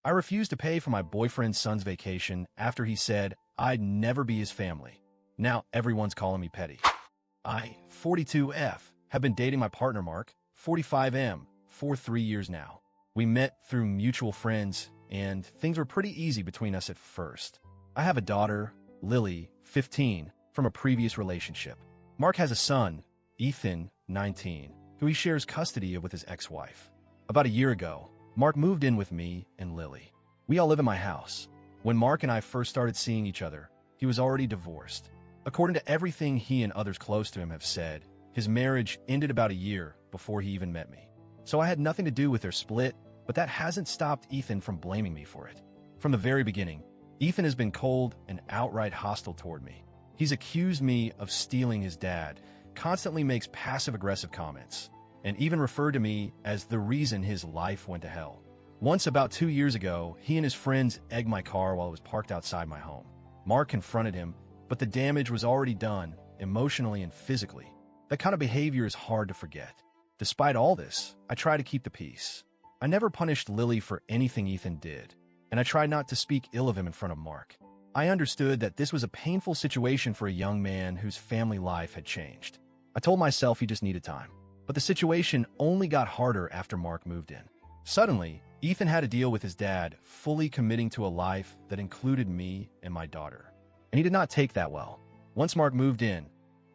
I refused to pay for my boyfriend's son's vacation after he said I'd never be his family. Now everyone's calling me petty. I, 42F, have been dating my partner Mark, 45M, for 3 years now. We met through mutual friends, and things were pretty easy between us at first. I have a daughter, Lily, 15, from a previous relationship. Mark has a son, Ethan, 19, who he shares custody of with his ex-wife. About a year ago, Mark moved in with me and Lily. We all live in my house. When Mark and I first started seeing each other, he was already divorced. According to everything he and others close to him have said, his marriage ended about a year before he even met me. So I had nothing to do with their split, but that hasn't stopped Ethan from blaming me for it. From the very beginning, Ethan has been cold and outright hostile toward me. He's accused me of stealing his dad, constantly makes passive-aggressive comments, and even referred to me as the reason his life went to hell. Once, about 2 years ago, he and his friends egged my car while it was parked outside my home. Mark confronted him, but the damage was already done, emotionally and physically. That kind of behavior is hard to forget. Despite all this, I try to keep the peace. I never punished Lily for anything Ethan did, and I tried not to speak ill of him in front of Mark. I understood that this was a painful situation for a young man whose family life had changed. I told myself he just needed time. But the situation only got harder after Mark moved in. Suddenly, Ethan had to deal with his dad fully committing to a life that included me and my daughter. And he did not take that well. Once Mark moved in,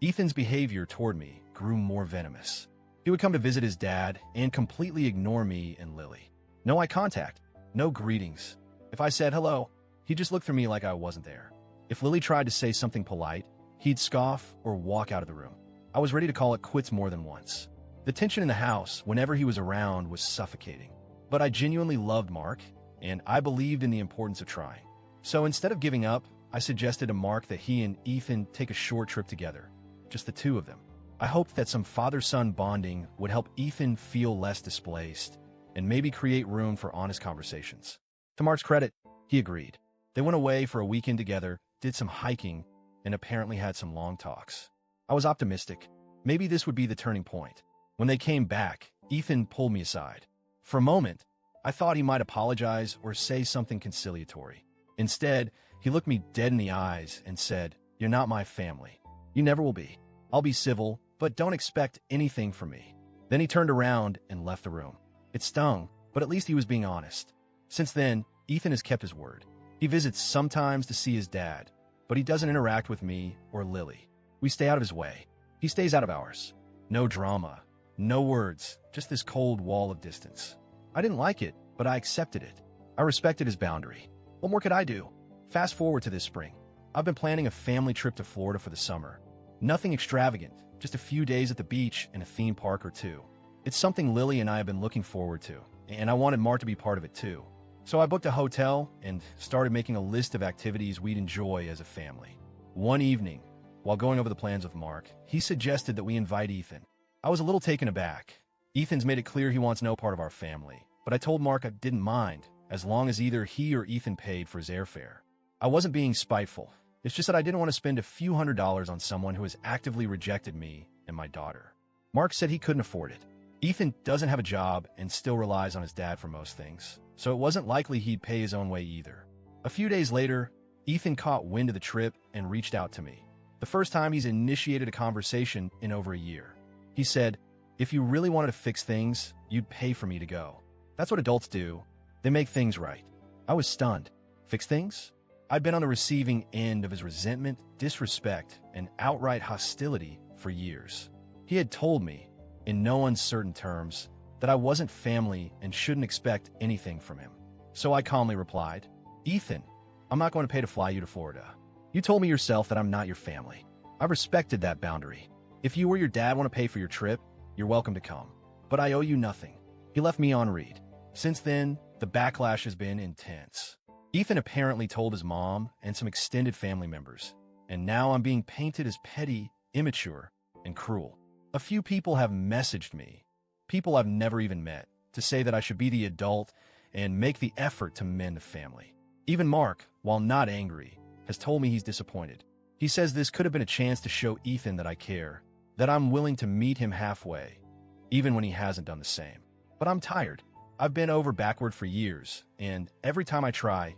Ethan's behavior toward me grew more venomous. He would come to visit his dad and completely ignore me and Lily. No eye contact, no greetings. If I said hello, he'd just look through me like I wasn't there. If Lily tried to say something polite, he'd scoff or walk out of the room. I was ready to call it quits more than once. The tension in the house, whenever he was around, was suffocating. But I genuinely loved Mark, and I believed in the importance of trying. So instead of giving up, I suggested to Mark that he and Ethan take a short trip together, just the two of them. I hoped that some father-son bonding would help Ethan feel less displaced and maybe create room for honest conversations. To Mark's credit, he agreed. They went away for a weekend together, did some hiking, and apparently had some long talks. I was optimistic. Maybe this would be the turning point. When they came back, Ethan pulled me aside. For a moment, I thought he might apologize or say something conciliatory. Instead, he looked me dead in the eyes and said, "You're not my family. You never will be. I'll be civil, but don't expect anything from me." Then he turned around and left the room. It stung, but at least he was being honest. Since then, Ethan has kept his word. He visits sometimes to see his dad, but he doesn't interact with me or Lily. We stay out of his way. He stays out of ours. No drama. No words, just this cold wall of distance. I didn't like it, but I accepted it. I respected his boundary. What more could I do? Fast forward to this spring. I've been planning a family trip to Florida for the summer. Nothing extravagant, just a few days at the beach and a theme park or two. It's something Lily and I have been looking forward to, and I wanted Mark to be part of it too. So I booked a hotel and started making a list of activities we'd enjoy as a family. One evening, while going over the plans with Mark, he suggested that we invite Ethan. I was a little taken aback. Ethan's made it clear he wants no part of our family, but I told Mark I didn't mind, as long as either he or Ethan paid for his airfare. I wasn't being spiteful. It's just that I didn't want to spend a few $100s on someone who has actively rejected me and my daughter. Mark said he couldn't afford it. Ethan doesn't have a job and still relies on his dad for most things, so it wasn't likely he'd pay his own way either. A few days later, Ethan caught wind of the trip and reached out to me. The first time he's initiated a conversation in over a year. He said, "If you really wanted to fix things, you'd pay for me to go." That's what adults do. They make things right. I was stunned. Fix things? I'd been on the receiving end of his resentment, disrespect, and outright hostility for years. He had told me, in no uncertain terms, that I wasn't family and shouldn't expect anything from him. So I calmly replied, "Ethan, I'm not going to pay to fly you to Florida. You told me yourself that I'm not your family. I respected that boundary. If you or your dad want to pay for your trip, you're welcome to come. But I owe you nothing." He left me on read. Since then, the backlash has been intense. Ethan apparently told his mom and some extended family members, and now I'm being painted as petty, immature, and cruel. A few people have messaged me, people I've never even met, to say that I should be the adult and make the effort to mend the family. Even Mark, while not angry, has told me he's disappointed. He says this could have been a chance to show Ethan that I care, that I'm willing to meet him halfway, even when he hasn't done the same. But I'm tired. I've been over backward for years, and every time I try,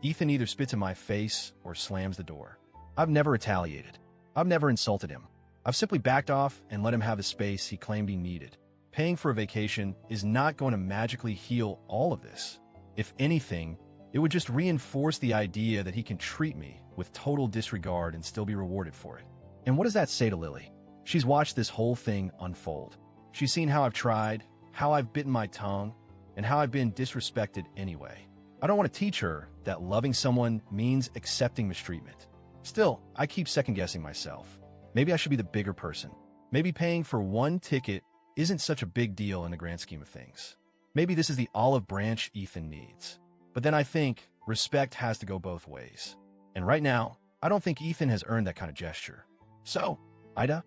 Ethan either spits in my face or slams the door. I've never retaliated. I've never insulted him. I've simply backed off and let him have the space he claimed he needed. Paying for a vacation is not going to magically heal all of this. If anything, it would just reinforce the idea that he can treat me with total disregard and still be rewarded for it. And what does that say to Lily? She's watched this whole thing unfold. She's seen how I've tried, how I've bitten my tongue, and how I've been disrespected anyway. I don't want to teach her that loving someone means accepting mistreatment. Still, I keep second-guessing myself. Maybe I should be the bigger person. Maybe paying for one ticket isn't such a big deal in the grand scheme of things. Maybe this is the olive branch Ethan needs. But then I think respect has to go both ways. And right now, I don't think Ethan has earned that kind of gesture. So, Ida,